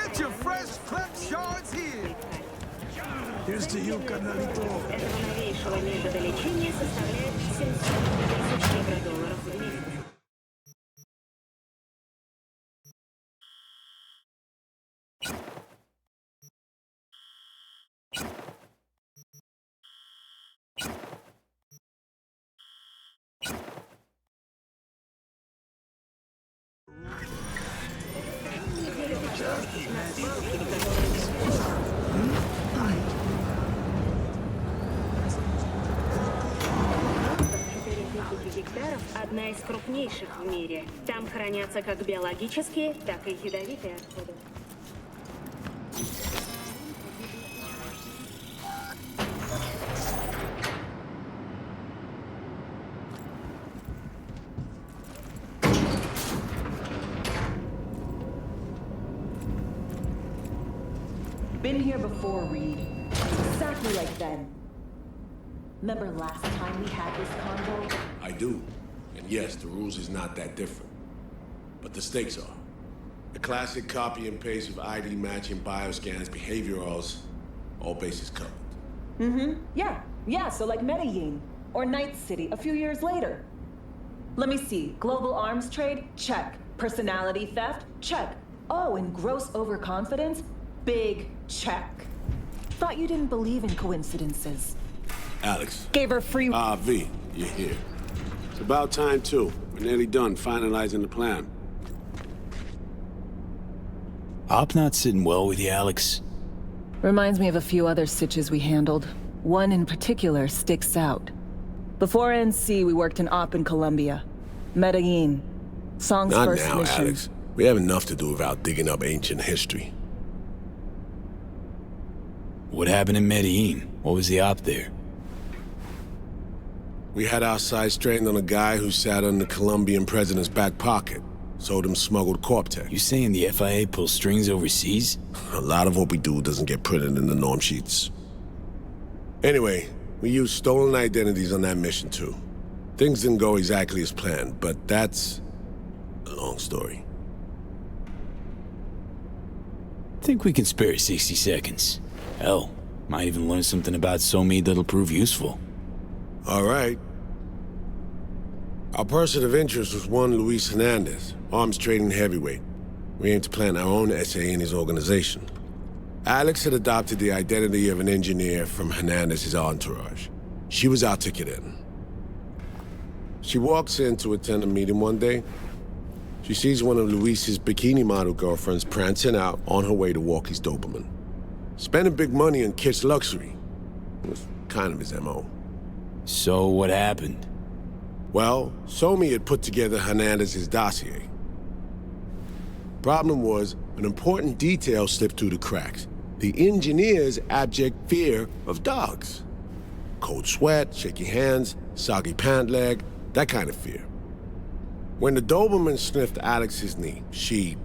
Get your fresh clipped shards here. Here's to you, carnalito. Этого новейшего метода лечения составляет 700 тысяч евро-долларов в месяц. Гектаров – одна из крупнейших в мире. Там хранятся как биологические, так и ядовитые отходы. Been here before, Reed. Exactly like then. Remember last time we had this convo? I do. And yes, the rules is not that different. But the stakes are. The classic copy and paste of ID matching bioscans, behaviorals, all bases covered. Yeah, so like Medellin. Or Night City a few years later. Let me see. Global arms trade? Check. Personality theft? Check. Oh, and gross overconfidence? Big check. Thought you didn't believe in coincidences. Alex. Gave her free... V, you're here. It's about time, too. We're nearly done finalizing the plan. Op not sitting well with you, Alex. Reminds me of a few other stitches we handled. One in particular sticks out. Before NC, we worked in Op in Colombia. Medellin. Song's Not first now, mission. Alex. We have enough to do without digging up ancient history. What happened in Medellin? What was the op there? We had our sights trained on a guy who sat in the Colombian president's back pocket. Sold him smuggled corp tech. You saying the FIA pulls strings overseas? A lot of what we do doesn't get printed in the norm sheets. Anyway, we used stolen identities on that mission too. Things didn't go exactly as planned, but that's a long story. Think we can spare 60 seconds. Hell, might even learn something about SOMI that'll prove useful. All right. Our person of interest was one Luis Hernandez, arms trading heavyweight. We aim to plant our own SA in his organization. Alex had adopted the identity of an engineer from Hernandez's entourage. She was our ticket in. She walks in to attend a meeting one day. She sees one of Luis's bikini model girlfriends prancing out on her way to walk his Doberman. Spending big money on kitsch luxury. It was kind of his MO. So what happened? Well, Somi had put together Hernandez's dossier. Problem was, an important detail slipped through the cracks. The engineer's abject fear of dogs. Cold sweat, shaky hands, soggy pant leg, that kind of fear. When the Doberman sniffed Alex's knee, she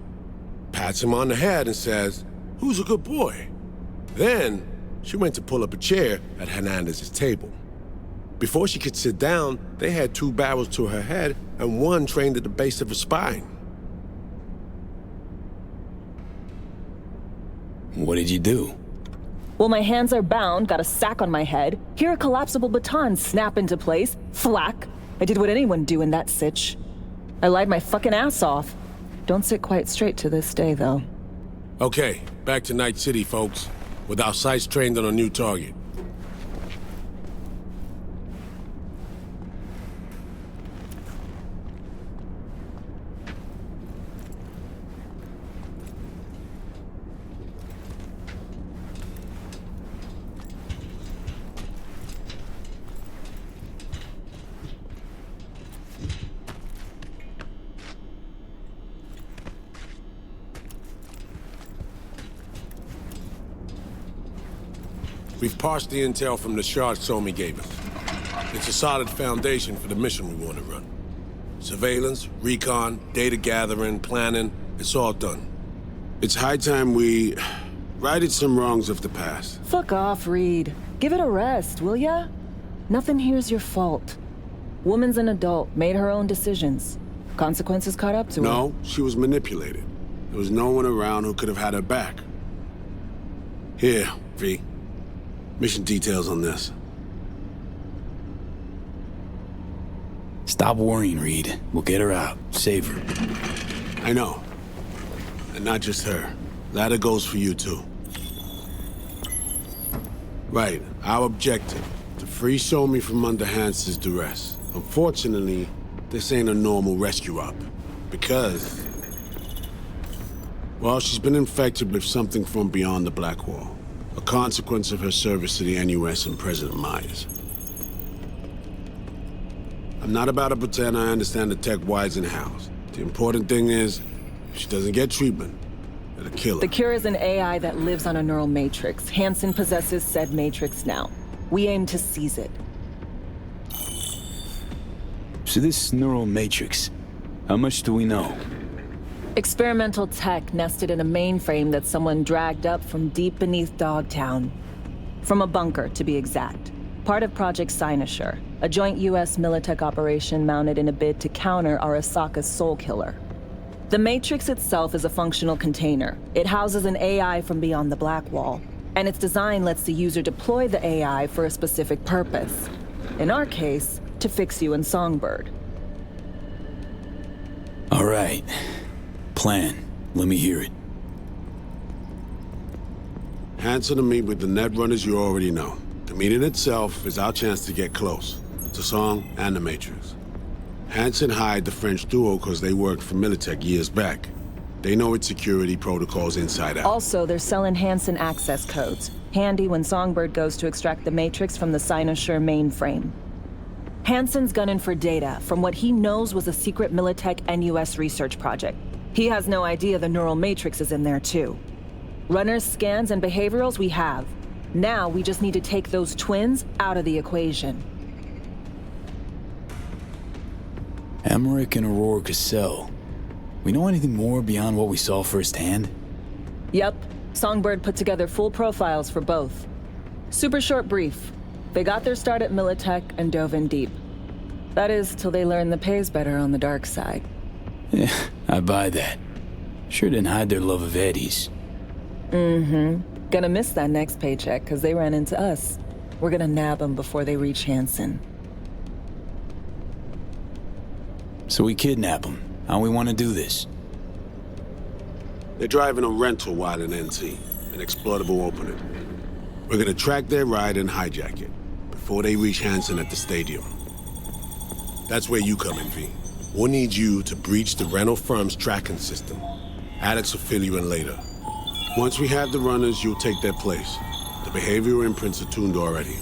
pats him on the head and says, "Who's a good boy?" Then, she went to pull up a chair at Hernandez's table. Before she could sit down, they had two barrels to her head and one trained at the base of her spine. What did you do? Well, my hands are bound, got a sack on my head. Here a collapsible baton snap into place. Thwack. I did what anyone do in that sitch. I lied my fucking ass off. Don't sit quite straight to this day, though. Okay, back to Night City, folks. With our sights trained on a new target. We've parsed the intel from the shards Somi gave us. It's a solid foundation for the mission we want to run. Surveillance, recon, data gathering, planning, it's all done. It's high time we righted some wrongs of the past. Fuck off, Reed. Give it a rest, will ya? Nothing here's your fault. Woman's an adult, made her own decisions. Consequences caught up to her. No, she was manipulated. There was no one around who could have had her back. Here, V. Mission details on this. Stop worrying, Reed. We'll get her out. Save her. I know. And not just her. Ladder goes for you, too. Right. Our objective. To free Somi from under Hansen's duress. Unfortunately, this ain't a normal rescue op. Because... well, she's been infected with something from beyond the Black Wall. A consequence of her service to the NUS and President Myers. I'm not about to pretend I understand the tech whys and hows. The important thing is, if she doesn't get treatment, it'll kill her. The cure is an AI that lives on a neural matrix. Hansen possesses said matrix now. We aim to seize it. So this neural matrix, how much do we know? Experimental tech nested in a mainframe that someone dragged up from deep beneath Dogtown. From a bunker, to be exact. Part of Project Cynosure, a joint US Militech operation mounted in a bid to counter Arasaka's soul killer. The Matrix itself is a functional container. It houses an AI from beyond the Black Wall, and its design lets the user deploy the AI for a specific purpose. In our case, to fix you and Songbird. All right. Plan. Let me hear it. Hansen to meet with the Netrunners you already know. The meeting itself is our chance to get close. To Song and the Matrix. Hansen hired the French duo because they worked for Militech years back. They know its security protocols inside out. Also, they're selling Hansen access codes. Handy when Songbird goes to extract the Matrix from the Cynosure mainframe. Hansen's gunning for data from what he knows was a secret Militech NUS research project. He has no idea the neural matrix is in there too. Runners, scans, and behaviorals we have. Now we just need to take those twins out of the equation. Emmerich and Aurora Cassell. We know anything more beyond what we saw firsthand? Yep. Songbird put together full profiles for both. Super short brief. They got their start at Militech and dove in deep. That is, till they learned the pay's better on the dark side. Yeah, I buy that. Sure didn't hide their love of Eddie's. Mm-hmm. Gonna miss that next paycheck, because they ran into us. We're gonna nab them before they reach Hansen. So we kidnap them. How we want to do this? They're driving a rental while in NT, an exploitable opening. We're gonna track their ride and hijack it, before they reach Hansen at the stadium. That's where you come in, V. We'll need you to breach the rental firm's tracking system. Alex will fill you in later. Once we have the runners, you'll take their place. The behavioral imprints are tuned already.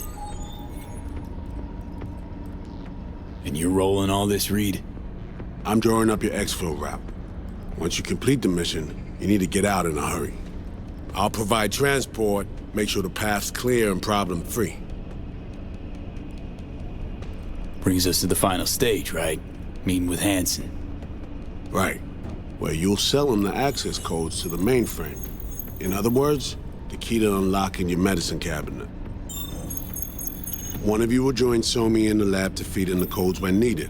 And you're rolling all this, Reed? I'm drawing up your exfil route. Once you complete the mission, you need to get out in a hurry. I'll provide transport, make sure the path's clear and problem-free. Brings us to the final stage, right? Meeting with Hansen. Right. Where you'll sell him the access codes to the mainframe. In other words, the key to unlocking your medicine cabinet. One of you will join Somi in the lab to feed in the codes when needed.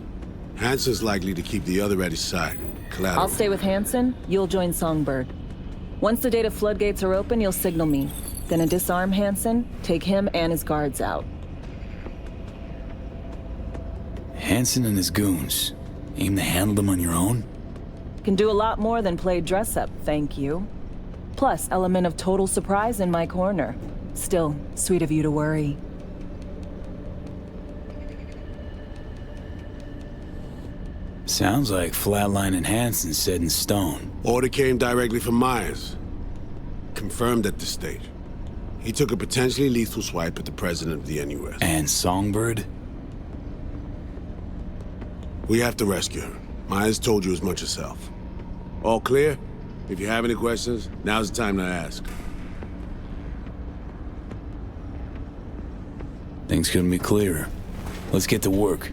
Hansen's likely to keep the other at his side. Collateral. I'll stay with Hansen, you'll join Songbird. Once the data floodgates are open, you'll signal me. Gonna disarm Hansen, take him and his guards out. Hansen and his goons. Aim to handle them on your own? Can do a lot more than play dress-up, thank you. Plus, element of total surprise in my corner. Still, sweet of you to worry. Sounds like Flatline and Hansen set in stone. Order came directly from Myers. Confirmed at this stage. He took a potentially lethal swipe at the president of the NUS. And Songbird? We have to rescue her. Myers told you as much herself. All clear? If you have any questions, now's the time to ask. Things couldn't be clearer. Let's get to work.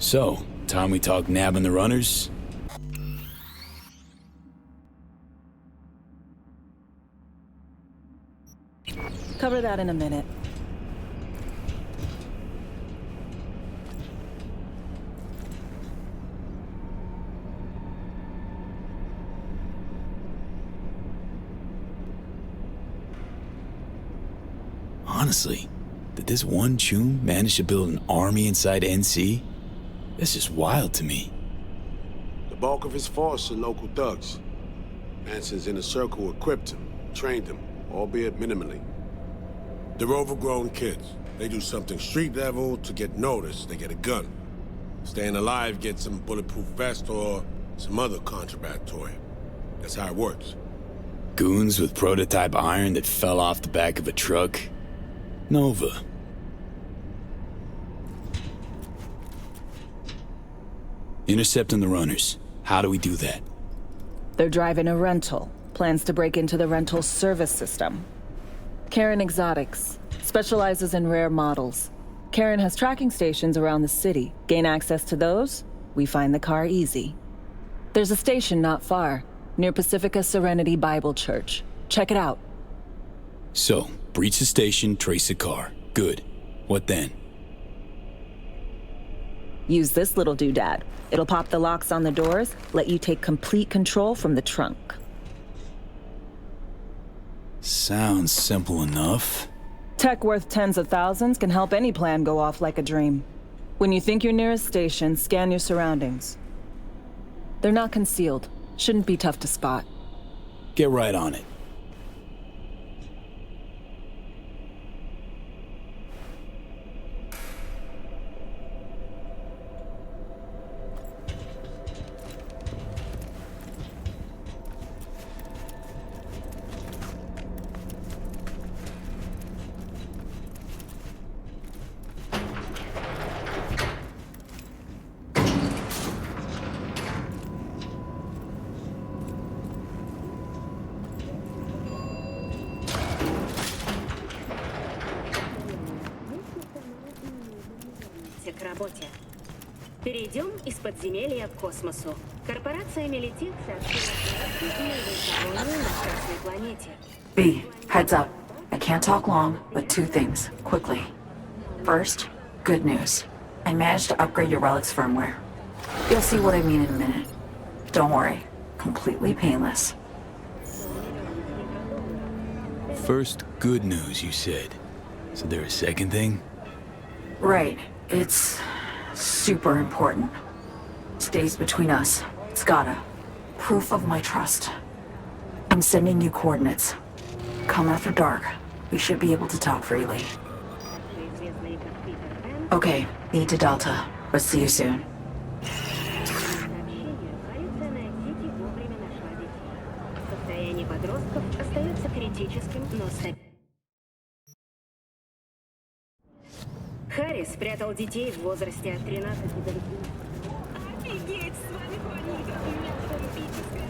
So, time we talk nabbing the runners? Cover that in a minute. Honestly, did this one choom manage to build an army inside NC? That's just wild to me. The bulk of his force are local thugs. Manson's inner circle equipped him, trained him, albeit minimally. They're overgrown kids. They do something street level to get noticed, they get a gun. Staying alive gets them a bulletproof vest or some other contraband toy. That's how it works. Goons with prototype iron that fell off the back of a truck? Nova. Intercepting the runners. How do we do that? They're driving a rental. Plans to break into the rental service system. Karen Exotics. Specializes in rare models. Karen has tracking stations around the city. Gain access to those, we find the car easy. There's a station not far, near Pacifica Serenity Bible Church. Check it out. So, breach the station, trace the car. Good. What then? Use this little doodad. It'll pop the locks on the doors, let you take complete control from the trunk. Sounds simple enough. Tech worth tens of thousands can help any plan go off like a dream. When you think you're near a station, scan your surroundings. They're not concealed. Shouldn't be tough to spot. Get right on it. К работе. Перейдем из подземелья к космосу. Корпорация Мелитит сообщила о новой колонии на Красной планете. B, heads up. I can't talk long, but two things, quickly. First, good news. I managed to upgrade your relic's firmware. You'll see what I mean in a minute. Don't worry, completely painless. First, good news, you said. So there a second thing? Right, it's super important. Stays between us. It's gotta. Proof of my trust. I'm sending you coordinates. Come after dark. We should be able to talk freely. Okay, need to Delta, but see you soon. Состояние подростков остается критическим, но Харри спрятал детей в возрасте от 13 до 18. Офигеть, с вами хроника, у меня полупическая.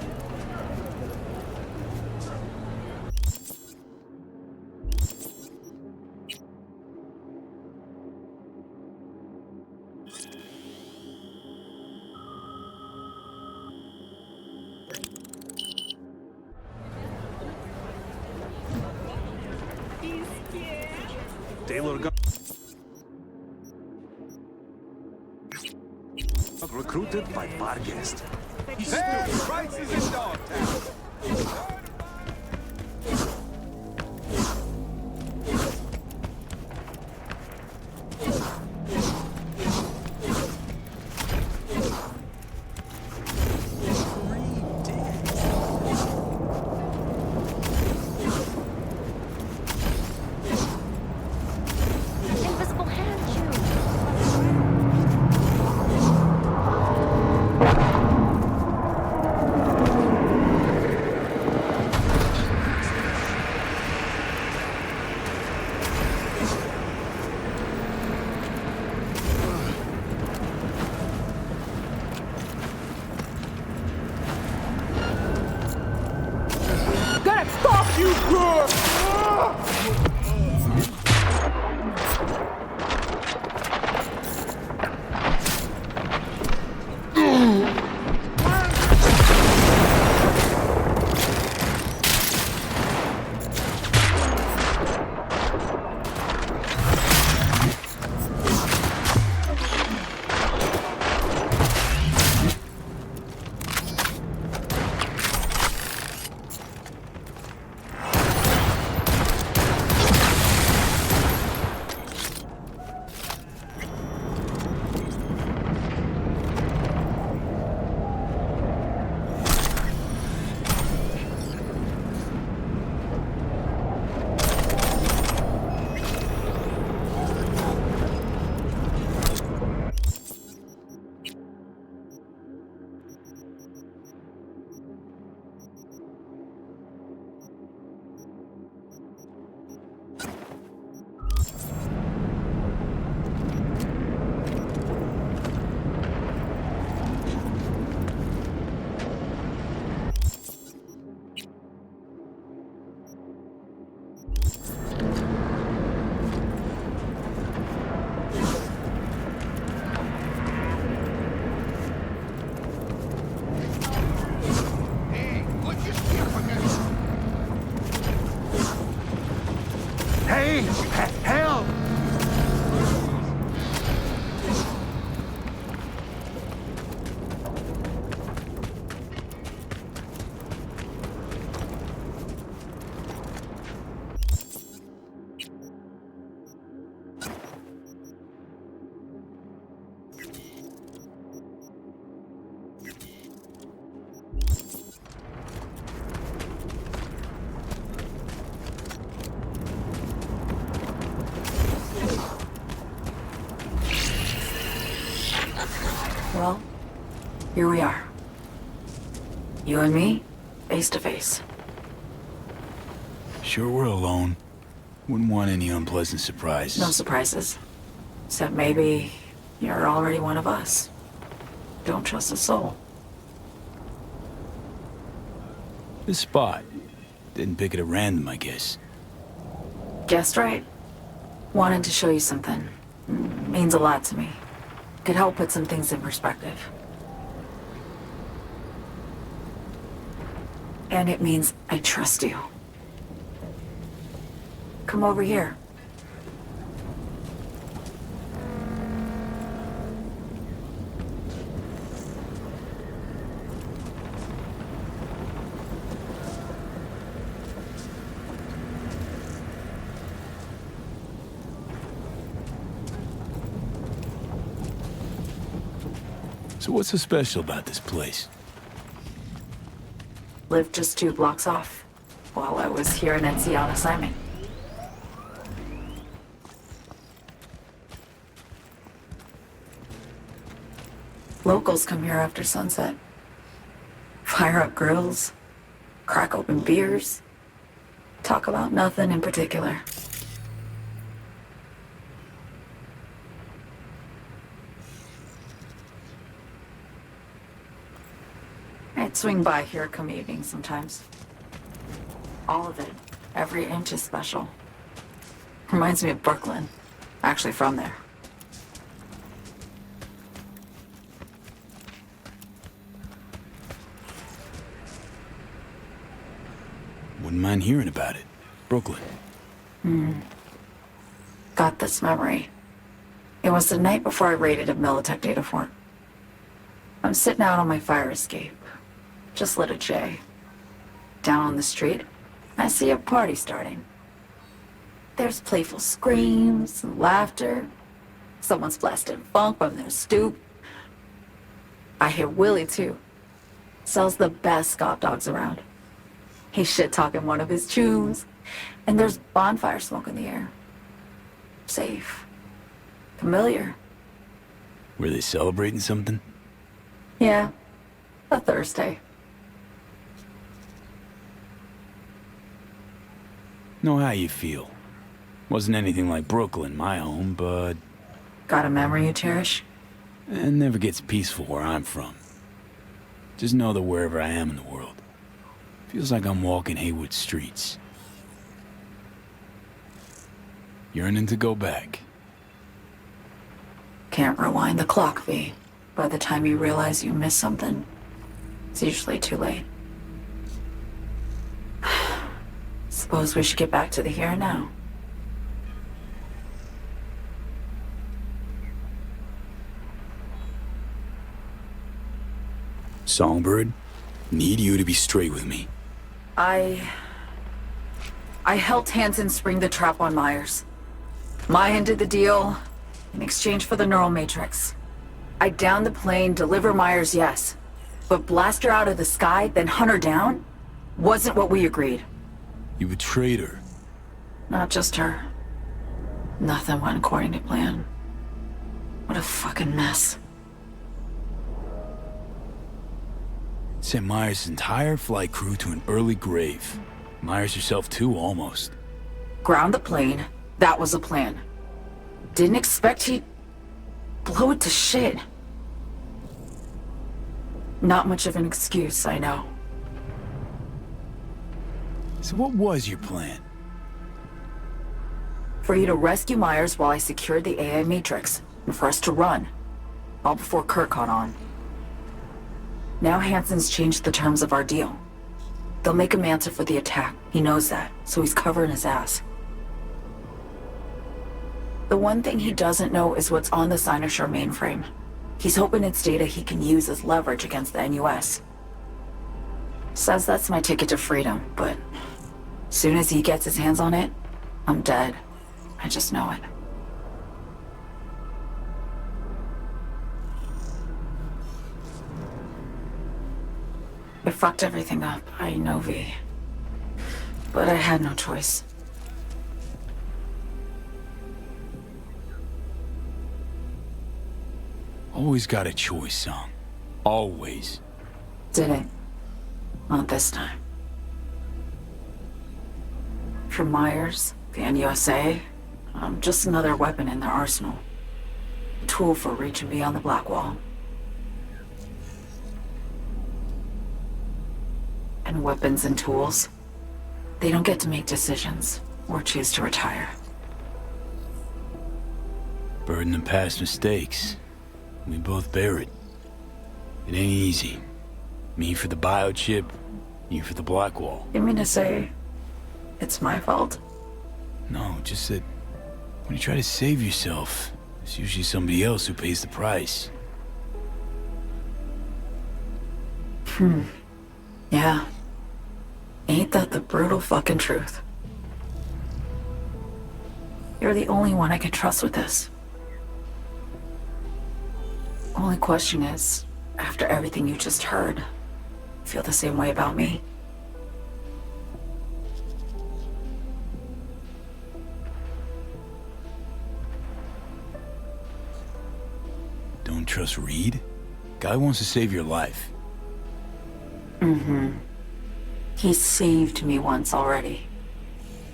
Taylor got recruited by Vargas. Hey, crisis in Dogtown. Invisible hand, June. Well, here we are. You and me, face to face. Sure we're alone. Wouldn't want any unpleasant surprises. No surprises. Except maybe you're already one of us. Don't trust a soul. This spot. Didn't pick it at random, I guess. Guessed right. Wanted to show you something. Means a lot to me. Could help put some things in perspective. And it means I trust you. Come over here. So what's so special about this place? Lived just 2 blocks off while I was here in NC on assignment. Locals come here after sunset. Fire up grills, crack open beers, talk about nothing in particular. I'd swing by here come evening sometimes. All of it, every inch is special. Reminds me of Brooklyn, actually from there. Wouldn't mind hearing about it. Brooklyn. Got this memory. It was the night before I raided a Militech data fort. I'm sitting out on my fire escape. Just lit a J. Down on the street, I see a party starting. There's playful screams and laughter. Someone's blasting funk from their stoop. I hear Willie, too. Sells the best Scott dogs around. He's shit-talking one of his tunes. And there's bonfire smoke in the air. Safe. Familiar. Were they celebrating something? Yeah. A Thursday. Know how you feel. Wasn't anything like Brooklyn, my home, but Got a memory you cherish? it never gets peaceful where I'm from. Just know that wherever I am in the world, feels like I'm walking Haywood streets. Yearning to go back. Can't rewind the clock, V. By the time you realize you missed something, it's usually too late. Suppose we should get back to the here and now. Songbird, need you to be straight with me. I helped Hansen spring the trap on Myers. Maya did the deal in exchange for the neural matrix. I downed the plane, deliver Myers, yes. But blast her out of the sky, then hunt her down? Wasn't what we agreed. You betrayed her. Not just her. Nothing went according to plan. What a fucking mess. Sent Myers' entire flight crew to an early grave. Myers herself too, almost. Ground the plane. That was the plan. Didn't expect he'd blow it to shit. Not much of an excuse, I know. So what was your plan? For you to rescue Myers while I secured the AI Matrix, and for us to run. All before Kurt caught on. Now Hansen's changed the terms of our deal. They'll make him answer for the attack. He knows that, so he's covering his ass. The one thing he doesn't know is what's on the Cynosure mainframe. He's hoping it's data he can use as leverage against the NUS. Says that's my ticket to freedom, but soon as he gets his hands on it, I'm dead. I just know it. It fucked everything up, I know, V. But I had no choice. Always got a choice, son. Always. Didn't. Not this time. For Myers, the NUSA, I'm just another weapon in their arsenal. A tool for reaching beyond the Black Wall. And weapons and tools, they don't get to make decisions or choose to retire. Burden of past mistakes. We both bear it. It ain't easy. Me for the biochip, you for the Black Wall. You mean to say it's my fault? No, just that when you try to save yourself, it's usually somebody else who pays the price. Yeah. Ain't that the brutal fucking truth? You're the only one I can trust with this. Only question is, after everything you just heard, feel the same way about me? Don't trust Reed? Guy wants to save your life. He saved me once already.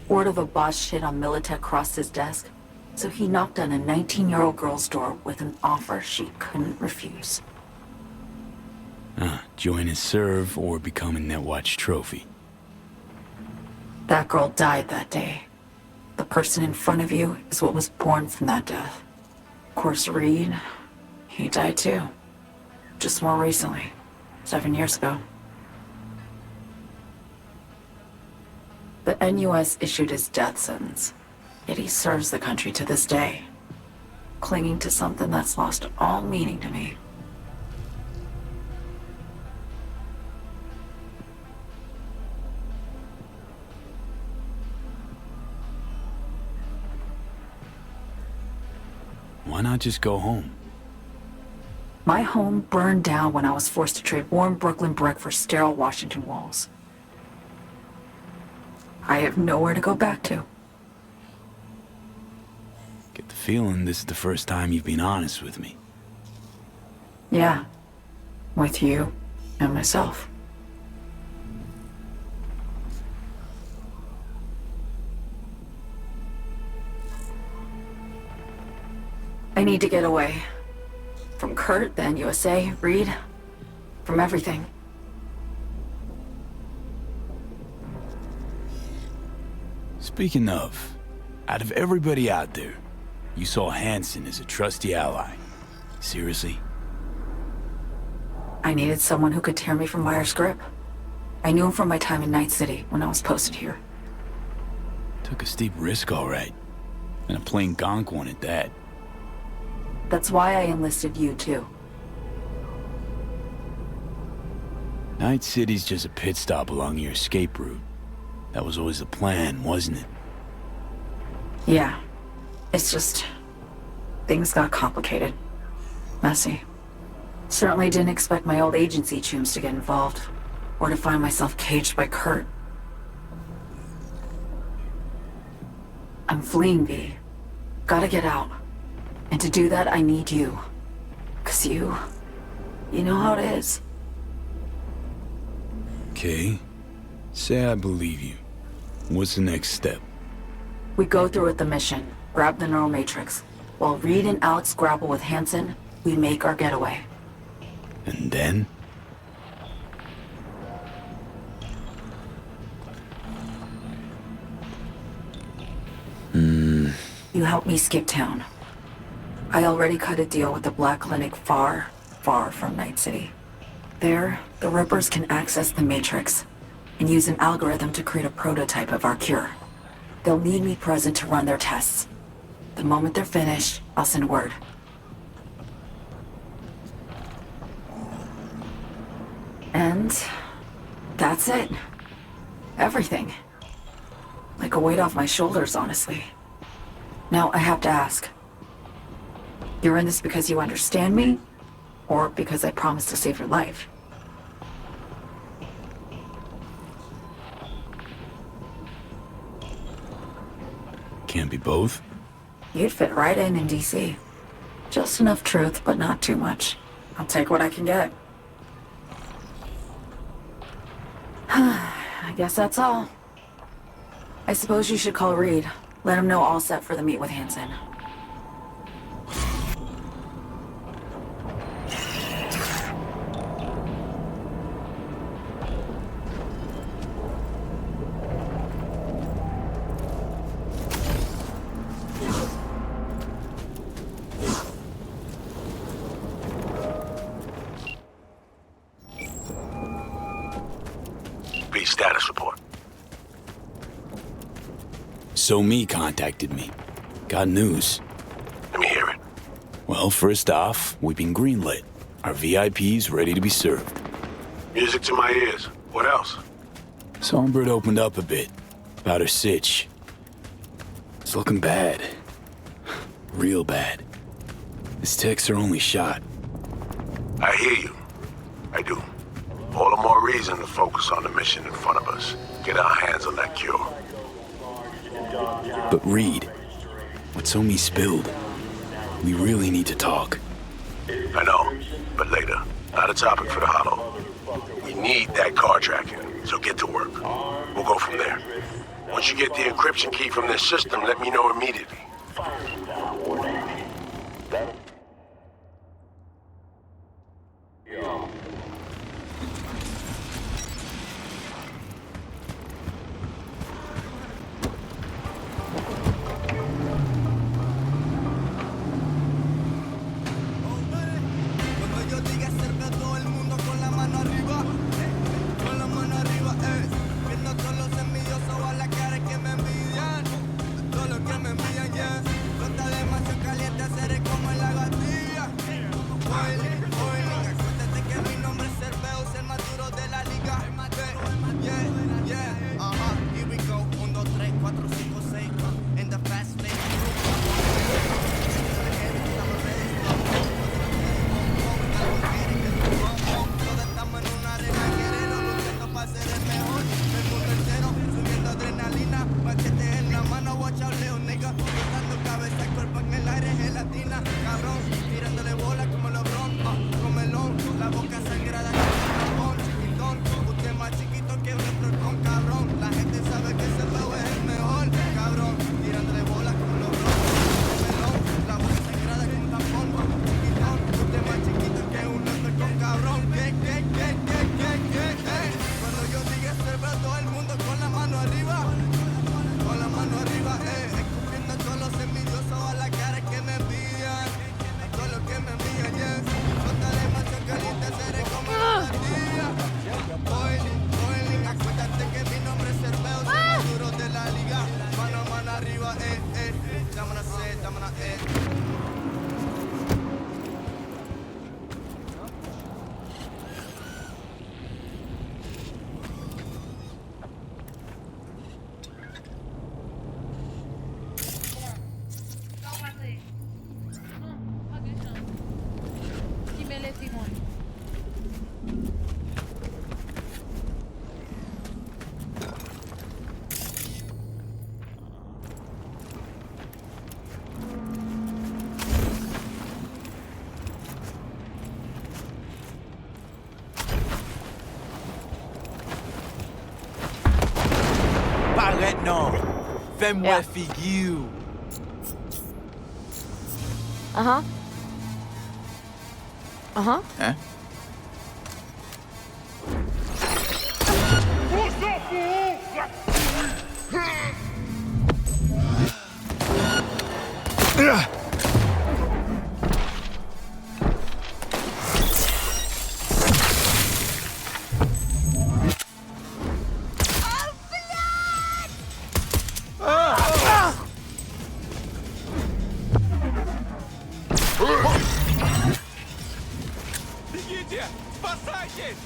Word of a boss shit on Militech crossed his desk, so he knocked on a 19-year-old girl's door with an offer she couldn't refuse. Join and serve or become a Netwatch trophy. That girl died that day. The person in front of you is what was born from that death. Of course, Reed, he died too. Just more recently, 7 years ago. The NUS issued his death sentence, yet he serves the country to this day, clinging to something that's lost all meaning to me. Why not just go home? My home burned down when I was forced to trade warm Brooklyn brick for sterile Washington walls. I have nowhere to go back to. Get the feeling this is the first time you've been honest with me. Yeah, with you and myself. I need to get away. From Kurt, the NUSA, Reed, from everything. Speaking of, out of everybody out there, you saw Hansen as a trusty ally. Seriously? I needed someone who could tear me from Myers' grip. I knew him from my time in Night City when I was posted here. Took a steep risk, all right. And a plain gonk one at that. That's why I enlisted you, too. Night City's just a pit stop along your escape route. That was always the plan, wasn't it? Yeah. It's just... things got complicated. Messy. Certainly didn't expect my old agency chooms to get involved. Or to find myself caged by Kurt. I'm fleeing, V. Gotta get out. And to do that, I need you. 'Cause you know how it is. Okay. Say I believe you. What's the next step? We go through with the mission, grab the neural matrix. While Reed and Alex grapple with Hansen, we make our getaway. And then? You help me skip town. I already cut a deal with the Black Clinic far, far from Night City. There, the Rippers can access the Matrix and use an algorithm to create a prototype of our cure. They'll need me present to run their tests. The moment they're finished, I'll send word. And that's it. Everything. Like a weight off my shoulders, honestly. Now I have to ask. You're in this because you understand me? Or because I promised to save your life? Can't be both. You'd fit right in DC. Just enough truth, but not too much. I'll take what I can get. I guess that's all. I suppose you should call Reed. Let him know all set for the meet with Hansen. B status report. So Me contacted me. Got news. Let me hear it. Well, first off, we've been greenlit. Our VIP's ready to be served. Music to my ears. What else? Songbird opened up a bit about her sitch. It's looking bad. Real bad. His tech's her only shot. I hear you. I do. All the more reason to focus on the mission in front of us. Get our hands on that cure. But Reed, what So Me spilled, we really need to talk. I know, but later. Not a topic for the hollow. We need that car tracking, so get to work. We'll go from there. Once you get the encryption key from this system, let me know immediately. Cuando yo diga ser veo todo el mundo con la mano arriba, con la mano arriba, viendo todos los envidiosos a la cara que me envidian, todos los que me envidian, yeah. Flota demasiado caliente, seré como en la gatilla. Boiling, boiling, acuérdate que mi nombre es Cerveo, es el más duro de la liga. Yeah, yeah, here we go. 1, 2, 3, 4, 5, 6, in the fast lane. Todos estamos en una arena, guerrero, luchando para ser el mejor del mundo entero, subiendo adrenalina, machete en la mano, watch out, Leo, nigga, botando cabeza, cuerpo en el aire, gelatina, cabrón, tirándole bola como LeBron, comelón, la boca sangrada como un tampón, chiquitón, usted más chiquito que un reprocón, cabrón, la gente sabe que ese flow es el mejor, cabrón, tirándole bola como LeBron, comelón, la boca sangrada como un tampón, chiquitón, usted más chiquito que un reprocón, cabrón, cuando yo diga ser veo todo el mundo con la mano arriba, escupiendo a todos los envidiosos a la cara que me envidian, a todos los que me envidian, yes. Flota demasiado caliente, seré como la gatilla. Boiling, boiling, acuérdate que mi nombre es Cerveo, soy el más duro de la liga. Mano a mano arriba, dámela sed, dámela Arrête, non! Fais-moi figure! Uh-huh. Uh-huh. Hein? Бегите! Спасайтесь!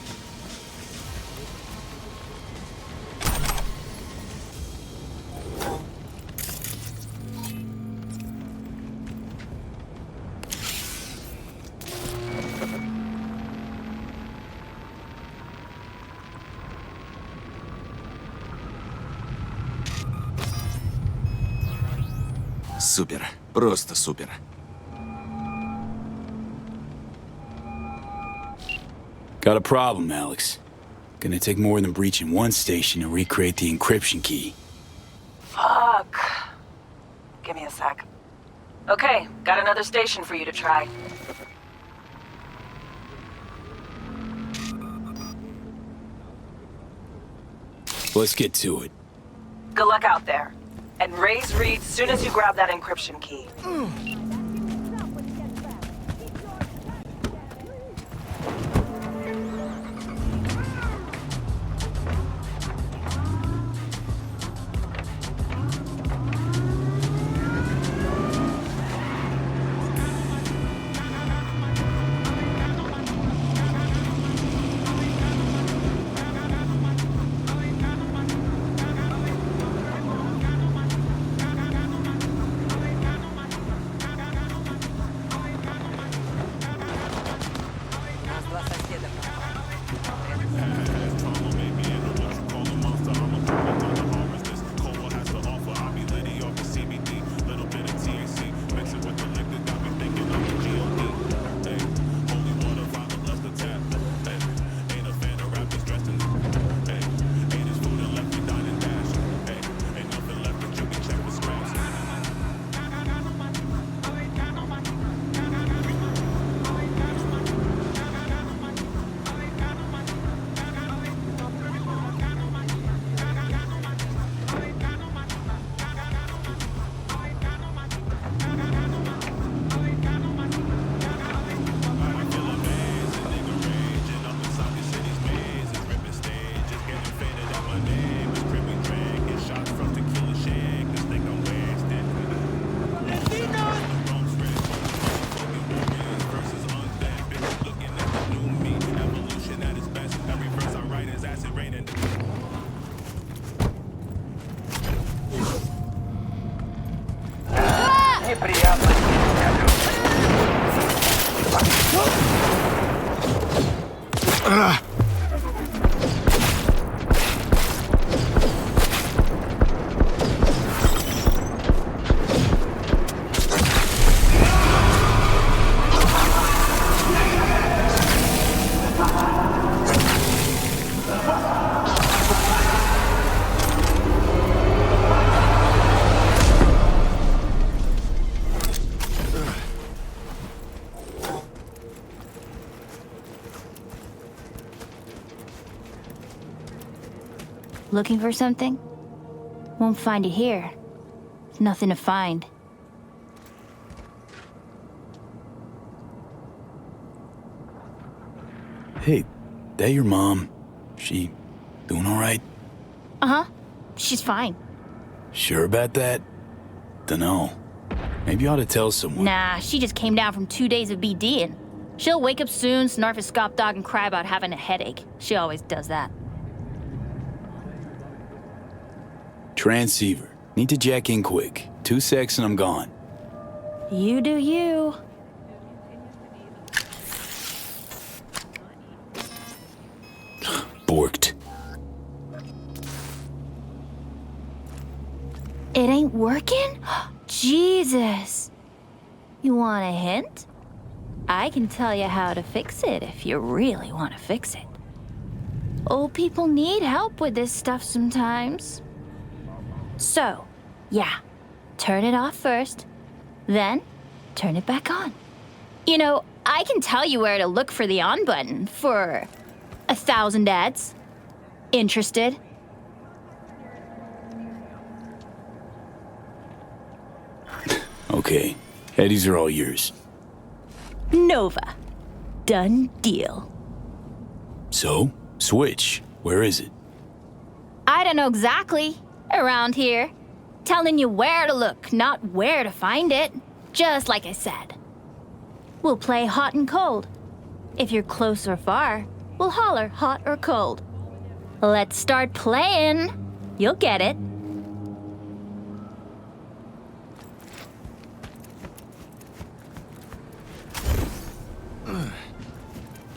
Супер. Просто супер. Got a problem, Alex. Gonna take more than breaching one station to recreate the encryption key. Fuck. Give me a sec. Okay, got another station for you to try. Let's get to it. Good luck out there. And raise Reed as soon as you grab that encryption key. Looking for something? Won't find it here. There's nothing to find. Hey, that your mom? She doing all right? Uh-huh. She's fine. Sure about that? Dunno. Maybe you ought to tell someone. Nah, she just came down from 2 days of BDing. She'll wake up soon, snarf a scop dog, and cry about having a headache. She always does that. Transceiver. Need to jack in quick. 2 secs and I'm gone. You do you. Borked. It ain't working? Jesus. You want a hint? I can tell you how to fix it if you really want to fix it. Old people need help with this stuff sometimes. So, yeah, turn it off first, then turn it back on. You know, I can tell you where to look for the on button for 1,000 ads. Interested? Okay, Eddies are all yours. Nova. Done deal. So, switch. Where is it? I don't know exactly. Around here. Telling you where to look, not where to find it. Just like I said. We'll play hot and cold. If you're close or far, we'll holler hot or cold. Let's start playing. You'll get it.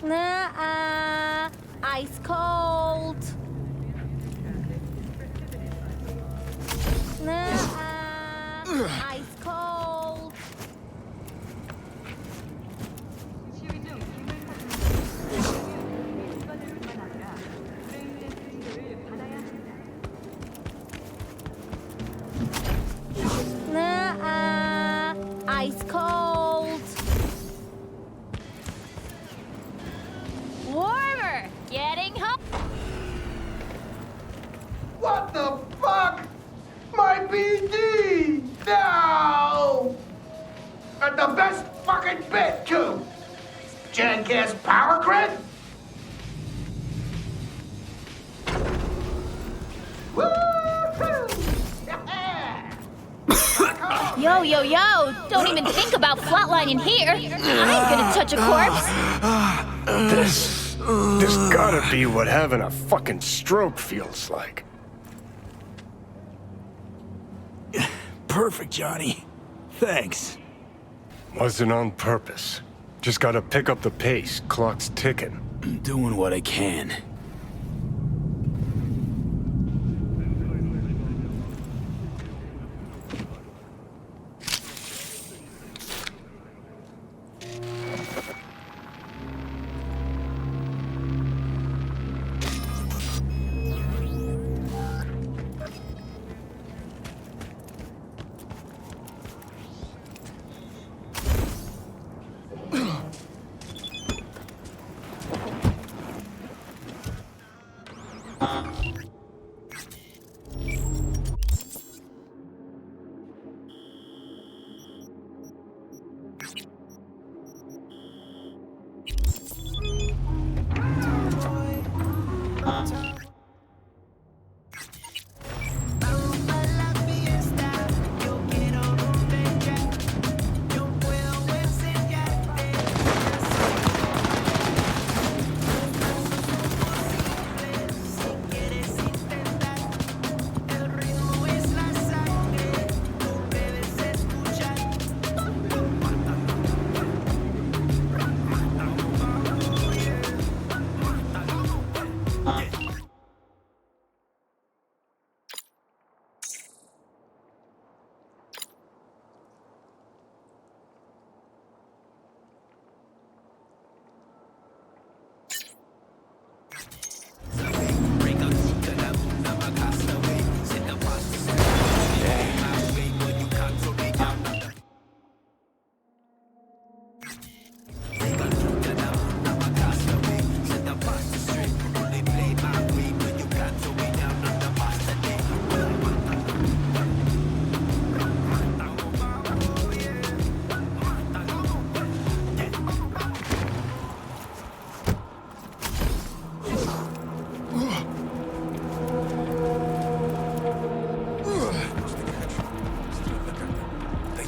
Nuh-uh. Ice cold. Nuh-uh. Ice cold. What the fuck? My BD! No! And the best fucking bit, too! Jackass power grid? Woo-hoo! Yeah! Yo, yo, yo! Don't even think about flatlining here! I ain't gonna touch a corpse! This gotta be what having a fucking stroke feels like. Perfect, Johnny. Thanks. Wasn't on purpose. Just gotta pick up the pace. Clock's ticking. I'm doing what I can.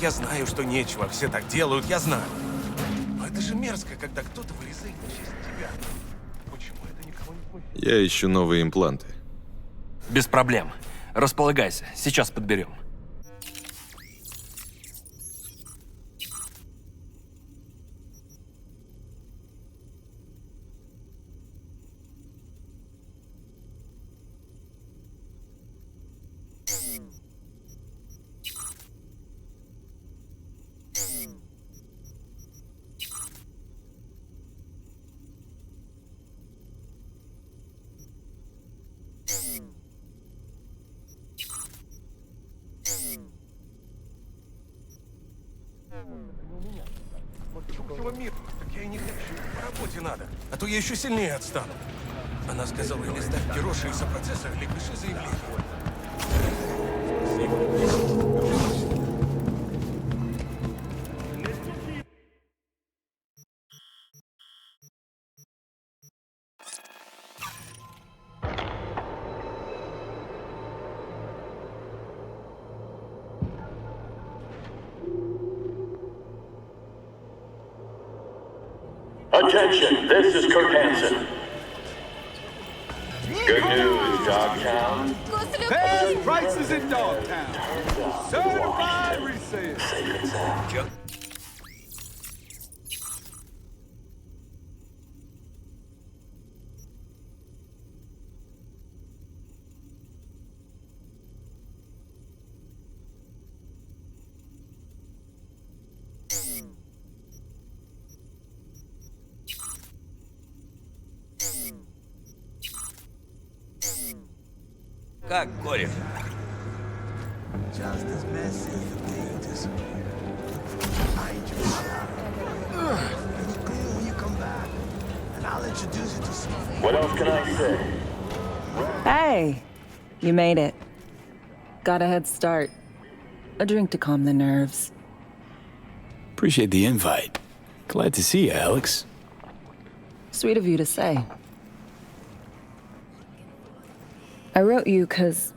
Я знаю, что нечего, все так делают, я знаю. Но это же мерзко, когда кто-то вылезает в честь тебя. Почему это никого не смущает? Я ищу новые импланты. Без проблем. Располагайся, сейчас подберем. Всего мира. Так я и не хочу. По работе надо. А то я еще сильнее отстану. Она сказала, или ставь героши из-за процесса, или пиши заявление. Attention, this is Kirk Hansen. Good news, Dogtown. Best prices in Dogtown. Certified resale. Как кореш? What else can I say? Hey, You made it. Got a head start. A drink to calm the nerves. Appreciate the invite. Glad to see you, Alex. Sweet of you to say. I wrote you because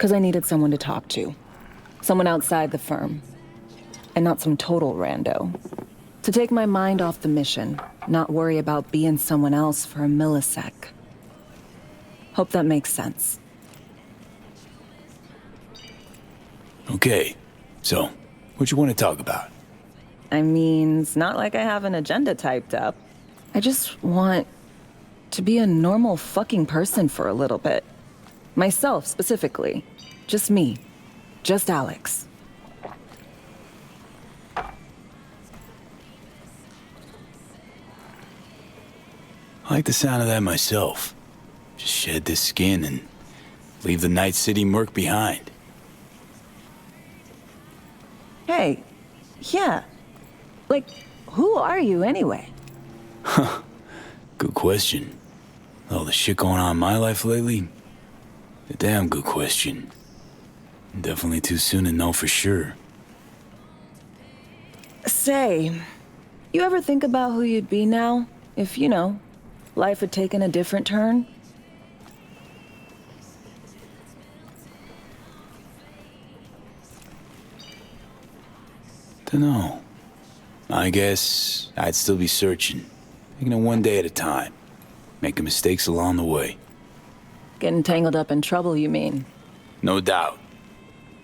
I needed someone to talk to. Someone outside the firm. And not some total rando. To take my mind off the mission, not worry about being someone else for a millisec. Hope that makes sense. Okay, so, what you want to talk about? I mean, it's not like I have an agenda typed up. I just want to be a normal fucking person for a little bit. Myself, specifically. Just me. Just Alex. I like the sound of that myself. Just shed this skin and leave the Night City murk behind. Hey, yeah. Like, who are you anyway? Huh. Good question. All the shit going on in my life lately? A damn good question. Definitely too soon to know for sure. Say, you ever think about who you'd be now? If, you know, life had taken a different turn? Dunno. I guess I'd still be searching. Taking it one day at a time. Making mistakes along the way. Getting tangled up in trouble, you mean? No doubt.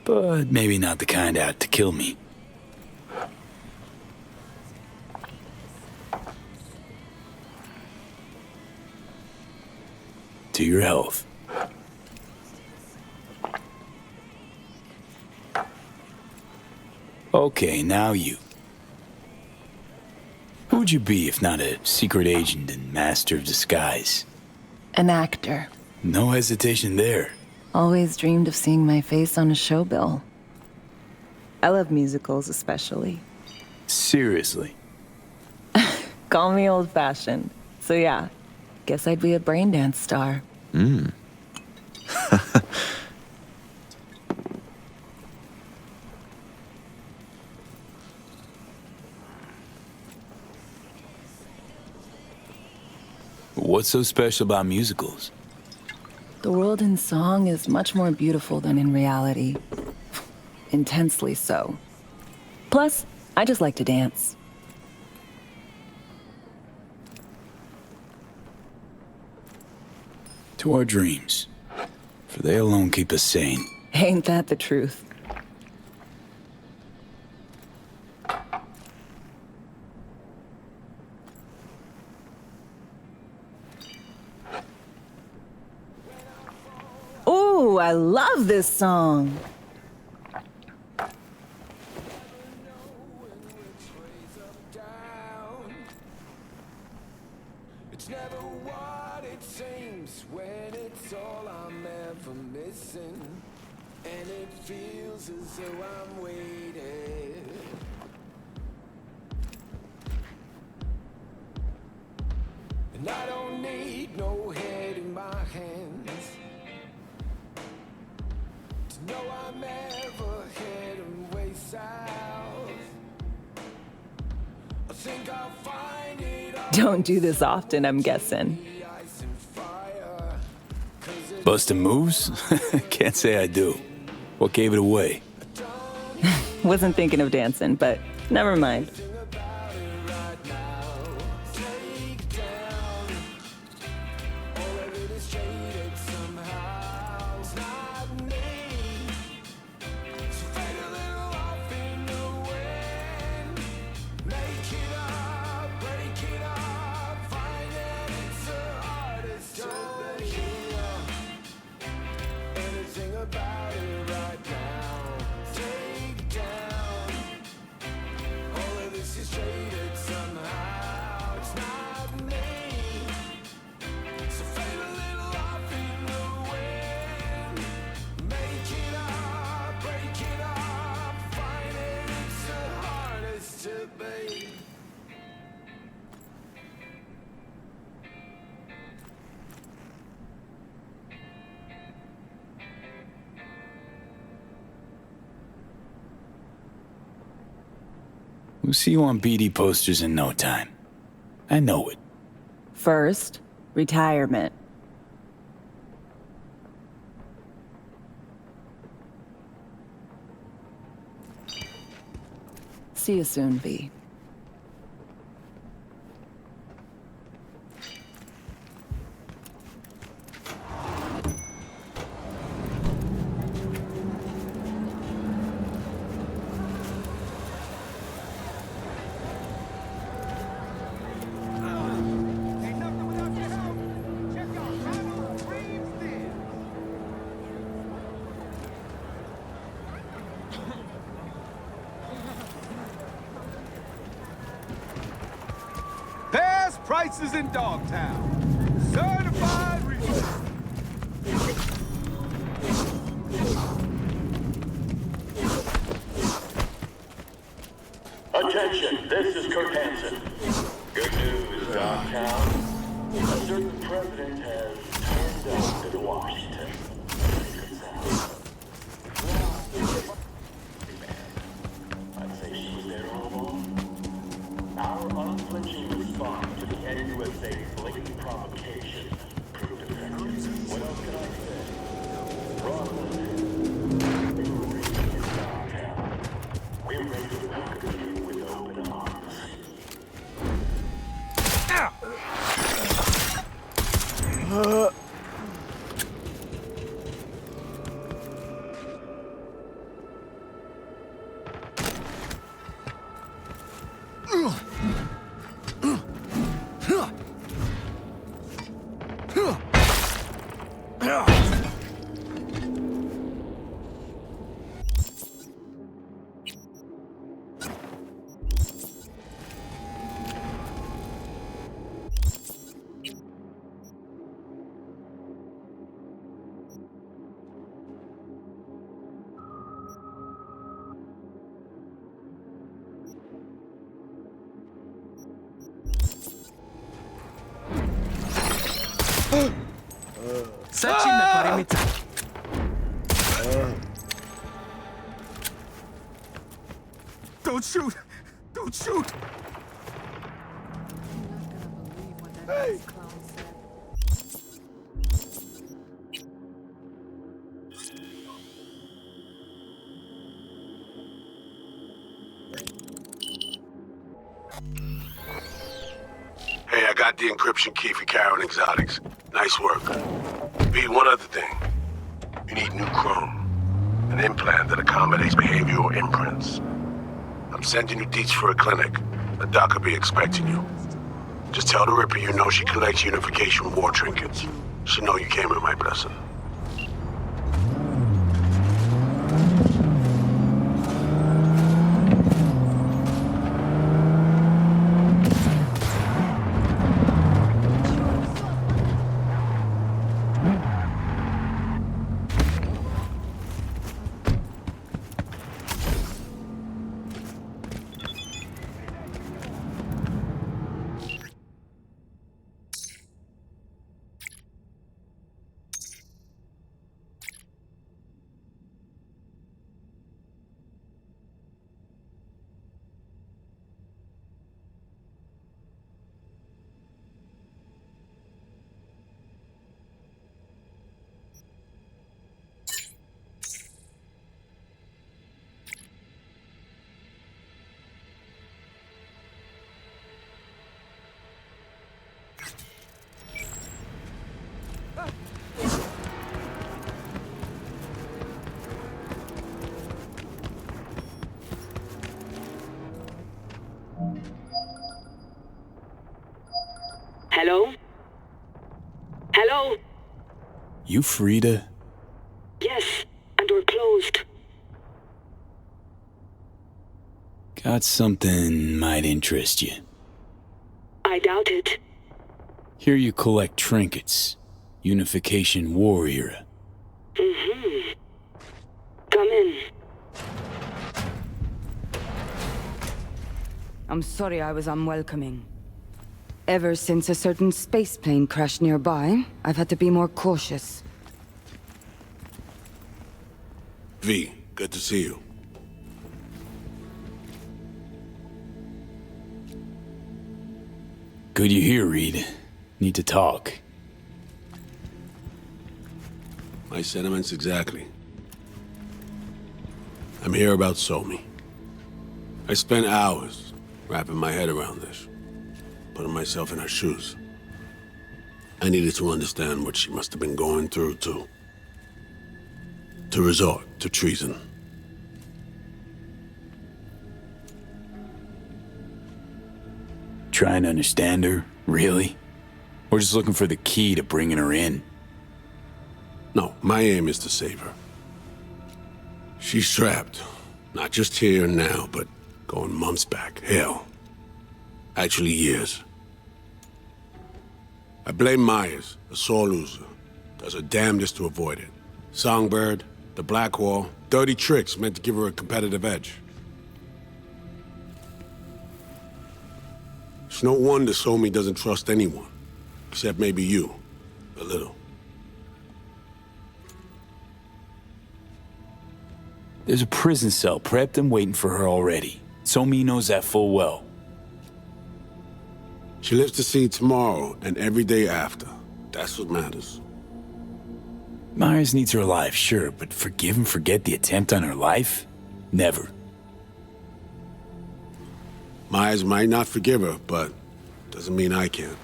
But maybe not the kind out to kill me. To your health. Okay, now you. Who would you be if not a secret agent and master of disguise? An actor. No hesitation there. Always dreamed of seeing my face on a show bill. I love musicals, especially. Seriously? Call me old-fashioned. So yeah, guess I'd be a braindance star. What's so special about musicals? The world in song is much more beautiful than in reality. Intensely so. Plus, I just like to dance. To our dreams. For they alone keep us sane. Ain't that the truth? Ooh, I love this song. It's never what it seems when it's all I'm ever missing. And it feels as though I'm waiting. And I don't need no head in my hands to know I'm ever heading way south. I think I'll find it all. Don't do this often, I'm guessing. Bustin' moves? Can't say I do. What gave it away? Wasn't thinking of dancing, but never mind. We'll see you on BD posters in no time. I know it. First, retirement. See you soon, V. Best prices in Dogtown. Certified resale. Attention, this is Kurt Hansen. Good news, Dogtown. A certain president has turned up in Washington. I'd say she was there all along. Our unflinching response to the NUSA's blatant provocation proved effective. What else can I say? Rockland, we were raised in Dogtown. We're ready to welcome you with open arms. Searching the perimeter. Don't shoot! Don't shoot! Hey! Hey, I got the encryption key for Karen Exotics. Nice work. V, one other thing. You need new chrome. An implant that accommodates behavioral imprints. I'm sending you deets for a clinic. The doc will be expecting you. Just tell the Ripper you know she collects unification war trinkets. She'll know you came with my blessing. Hello? Hello? You Frida? Yes, and we're closed. Got something might interest you. I doubt it. Here you collect trinkets. Unification war era. Mm-hmm. Come in. I'm sorry I was unwelcoming. Ever since a certain space plane crashed nearby, I've had to be more cautious. V, good to see you. Good you're here, Reed. Need to talk. My sentiments exactly. I'm here about Somi. I spent hours wrapping my head around this, putting myself in her shoes. I needed to understand what she must have been going through, to resort to treason. Trying to understand her? Really? Or just looking for the key to bringing her in? No, my aim is to save her. She's trapped. Not just here and now, but going months back. Hell. Actually years. I blame Myers, a sore loser. Does her damnedest to avoid it. Songbird, the Blackwall, dirty tricks meant to give her a competitive edge. It's no wonder Somi doesn't trust anyone. Except maybe you. A little. There's a prison cell prepped and waiting for her already. Somi knows that full well. She lives to see tomorrow and every day after. That's what matters. Myers needs her alive, sure, but forgive and forget the attempt on her life? Never. Myers might not forgive her, but doesn't mean I can.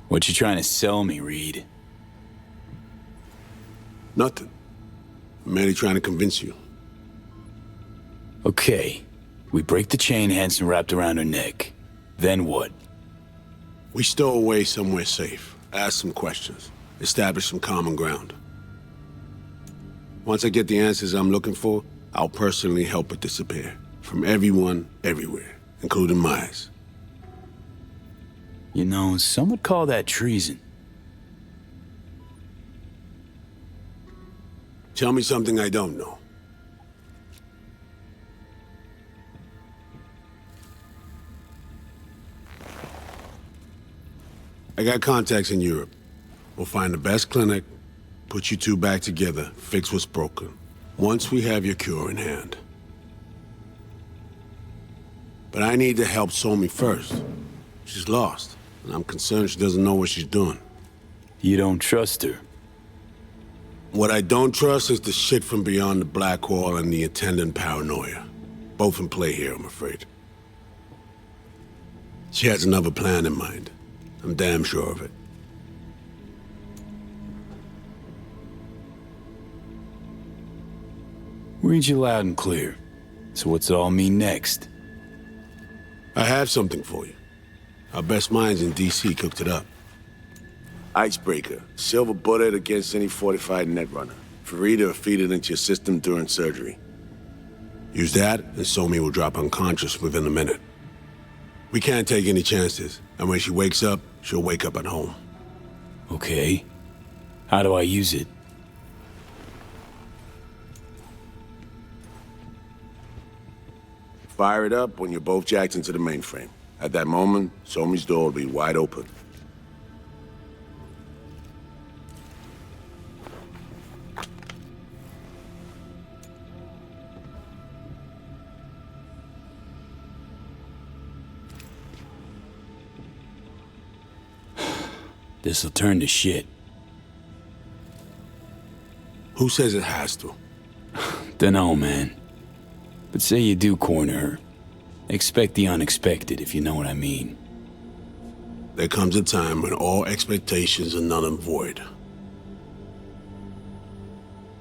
What you trying to sell me, Reed? Nothing. I'm merely trying to convince you. Okay. We break the chain Hanson wrapped around her neck. Then what? We stow away somewhere safe, ask some questions, establish some common ground. Once I get the answers I'm looking for, I'll personally help her disappear. From everyone, everywhere, including Myers. You know, some would call that treason. Tell me something I don't know. I got contacts in Europe. We'll find the best clinic, put you two back together, fix what's broken. Once we have your cure in hand. But I need to help Somi first. She's lost, and I'm concerned she doesn't know what she's doing. You don't trust her? What I don't trust is the shit from beyond the Blackwall and the attendant paranoia. Both in play here, I'm afraid. She has another plan in mind. I'm damn sure of it. Read you loud and clear. So what's it all mean next? I have something for you. Our best minds in DC cooked it up. Icebreaker. Silver bullet against any fortified netrunner. Farida will feed it into your system during surgery. Use that, and Somi will drop unconscious within a minute. We can't take any chances, and when she wakes up, she'll wake up at home. Okay. How do I use it? Fire it up when you're both jacked into the mainframe. At that moment, Somi's door will be wide open. This'll turn to shit. Who says it has to? Dunno, man. But say you do corner her. Expect the unexpected, if you know what I mean. There comes a time when all expectations are null and void.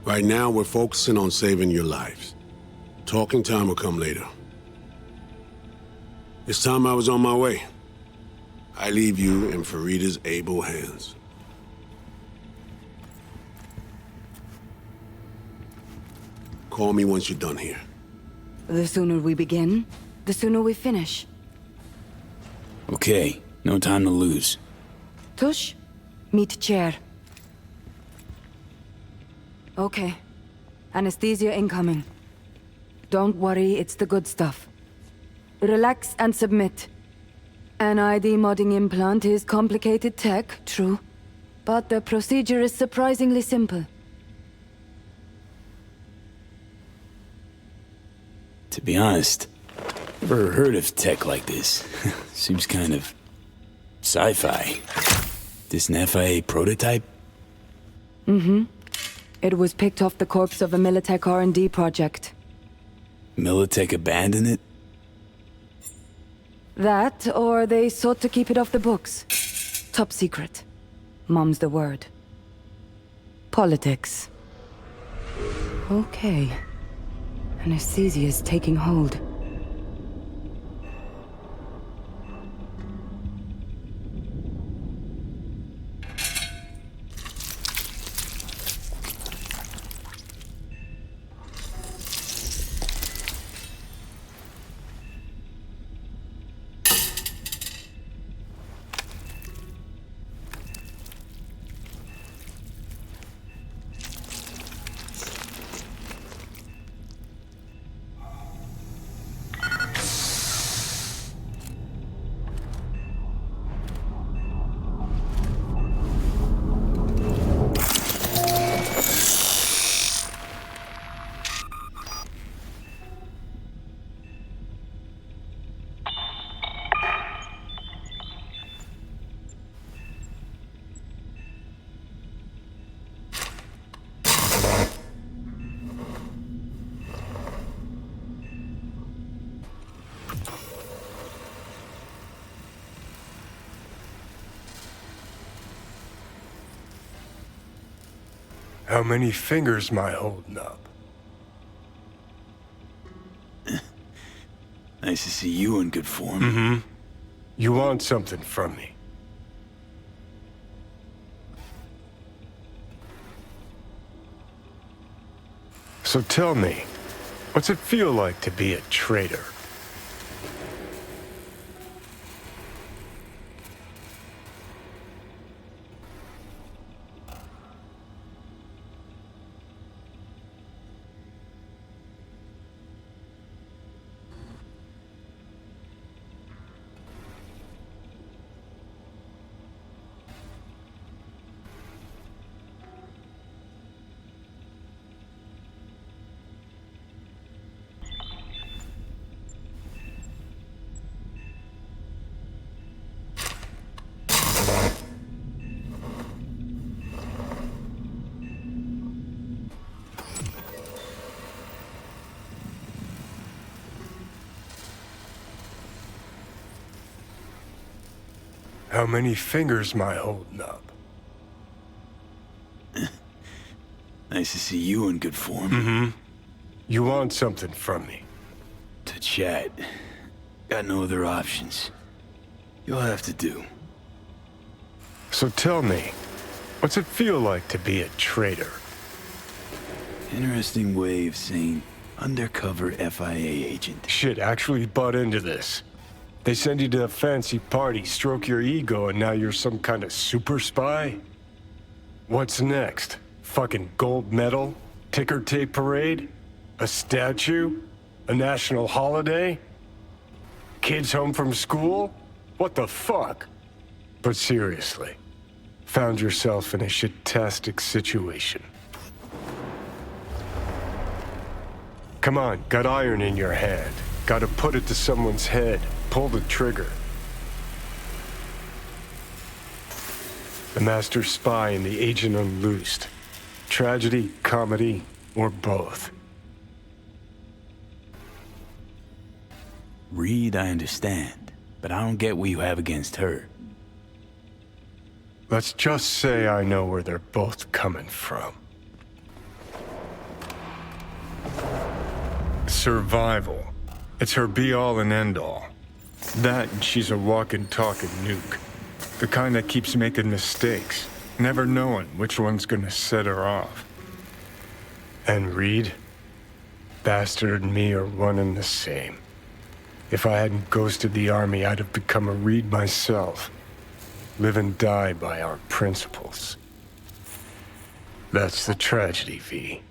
Right now, we're focusing on saving your lives. Talking time will come later. It's time I was on my way. I leave you in Farida's able hands. Call me once you're done here. The sooner we begin, the sooner we finish. Okay, no time to lose. Tush, meet chair. Okay. Anesthesia incoming. Don't worry, it's the good stuff. Relax and submit. An ID modding implant is complicated tech, true. But the procedure is surprisingly simple. To be honest, never heard of tech like this. Seems kind of sci-fi. This an FIA prototype? Mm-hmm. It was picked off the corpse of a Militech R&D project. Militech abandoned it? That, or they sought to keep it off the books. Top secret. Mom's the word. Politics. Okay. Anesthesia's taking hold. How many fingers am I holding up? Nice to see you in good form. Mm-hmm. You want something from me? So tell me, what's it feel like to be a traitor? How many fingers am I holding up? Nice to see you in good form. Mm-hmm. You want something from me? To chat. Got no other options. You'll have to do. So tell me, what's it feel like to be a traitor? Interesting way of saying undercover FIA agent. Shit, actually butt into this. They send you to a fancy party, stroke your ego, and now you're some kind of super spy? What's next? Fucking gold medal? Ticker tape parade? A statue? A national holiday? Kids home from school? What the fuck? But seriously, found yourself in a shit-tastic situation. Come on, got iron in your hand. Gotta put it to someone's head. Pull the trigger. The master spy and the agent unloosed. Tragedy, comedy, or both. Reed, I understand, but I don't get what you have against her. Let's just say I know where they're both coming from. Survival. It's her be-all and end-all. That and she's a walking, talking nuke. The kind that keeps making mistakes, never knowing which one's gonna set her off. And Reed? Bastard and me are one and the same. If I hadn't ghosted the army, I'd have become a Reed myself. Live and die by our principles. That's the tragedy, V.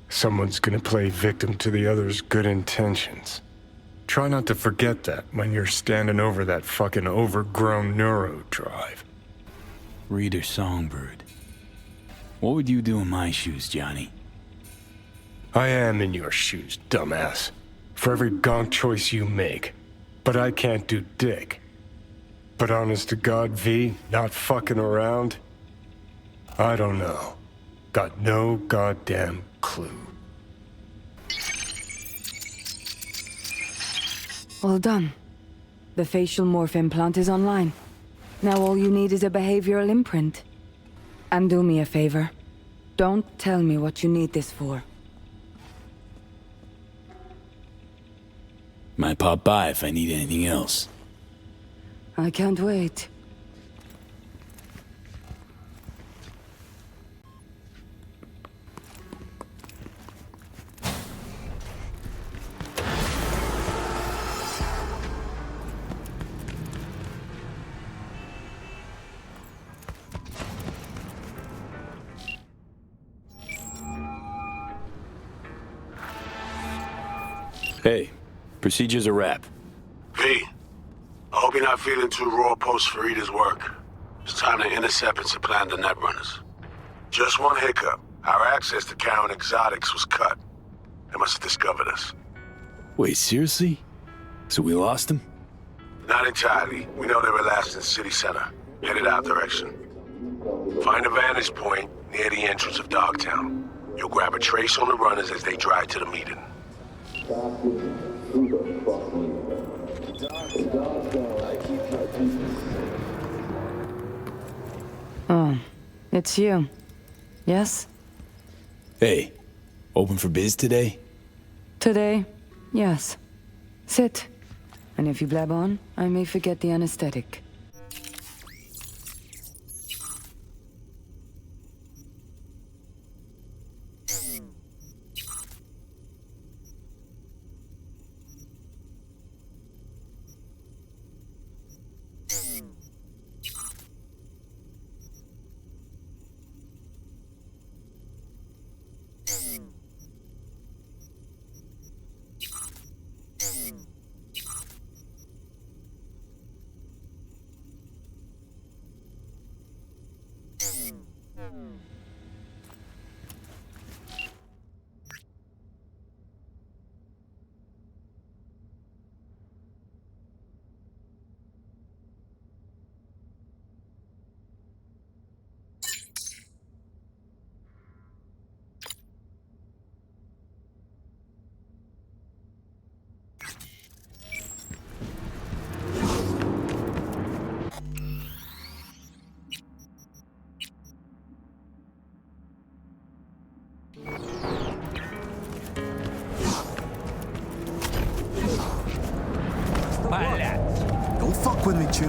Someone's gonna play victim to the other's good intentions. Try not to forget that when you're standing over that fucking overgrown neuro drive. Reader Songbird. What would you do in my shoes, Johnny? I am in your shoes, dumbass. for every gonk choice you make. But I can't do dick. But honest to God, V, not fucking around? I don't know. Got no goddamn clue. All done. The facial morph implant is online. Now all you need is a behavioral imprint. And do me a favor. Don't tell me what you need this for. Might pop by if I need anything else. I can't wait. Hey, procedure's a wrap. V, I hope you're not feeling too raw post Farida's work. It's time to intercept and supplant the netrunners. Just one hiccup. Our access to Karen Exotics was cut. They must have discovered us. Wait, seriously? So we lost them? Not entirely. We know they were last in City Center, headed our direction. Find a vantage point near the entrance of Dogtown. You'll grab a trace on the runners as they drive to the meeting. Oh, it's you. Yes? Hey, open for biz today? Today, yes. Sit. And if you blab on, I may forget the anesthetic. Don't fuck with me, Chew.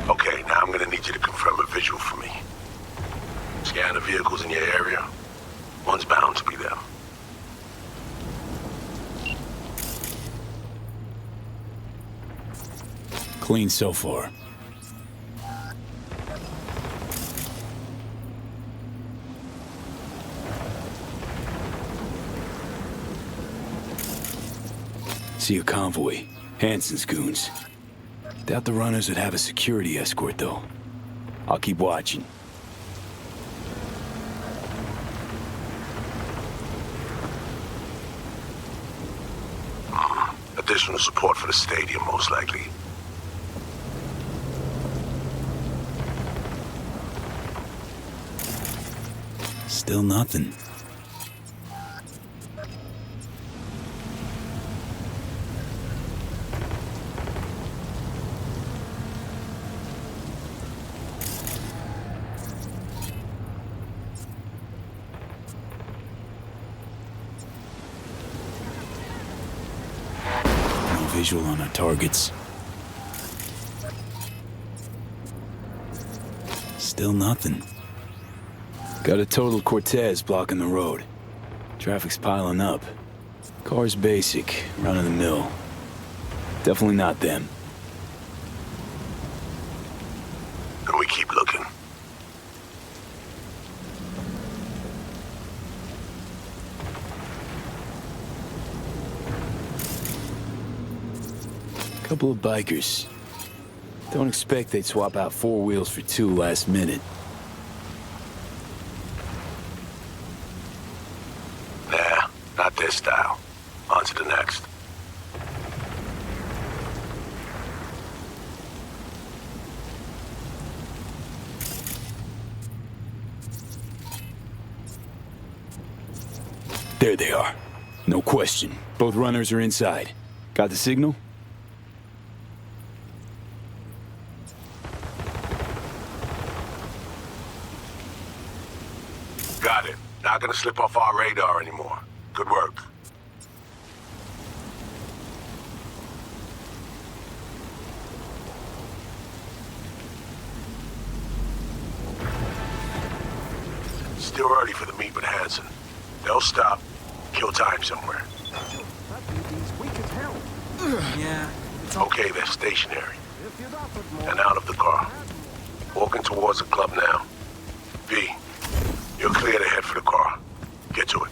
Okay, now I'm gonna need you to confirm a visual for me. Scan the vehicles in your area. One's bound to be them. Clean so far. See a convoy. Hansen's goons. Doubt the runners would have a security escort, though. I'll keep watching. Additional support for the stadium, most likely. Still nothing. No visual on our targets. Still nothing. Got a total Cortez blocking the road. Traffic's piling up. Car's basic, run-of-the-mill. Definitely not them. And we keep looking. Couple of bikers. Don't expect they'd swap out 4 wheels for 2 last minute. Nah, not this style. On to the next. There they are. No question. Both runners are inside. Got the signal? Got it. Not gonna slip off our radar anymore. Good work. Still early for the meet with Hansen. They'll stop, kill time somewhere. Yeah. Okay, they're stationary. And out of the car. Walking towards the club now. V, you're clear to head for the car. Get to it.